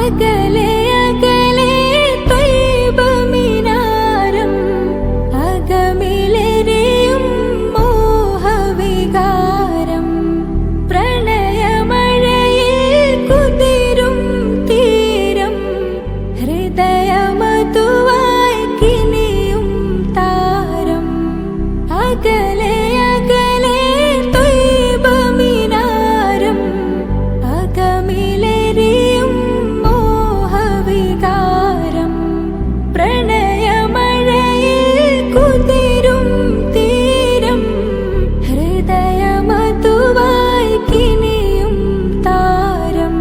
അകലെ അകലെ ത്വയ്ബ മിനാരം അകമിലെരിയും മോഹവികാരം പ്രണയമഴയിൽ കുതിരും തീരം ഹൃദയമതുവായി കിനിയും താരം അകലെ അകലെ ത്വയ്ബ മിനാരം അകമിലെരിയും മോഹവികാരം പ്രണയമഴയിൽ കുതിരും തീരം ഹൃദയമതുവായി കിനിയും താരം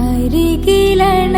അരികിലണ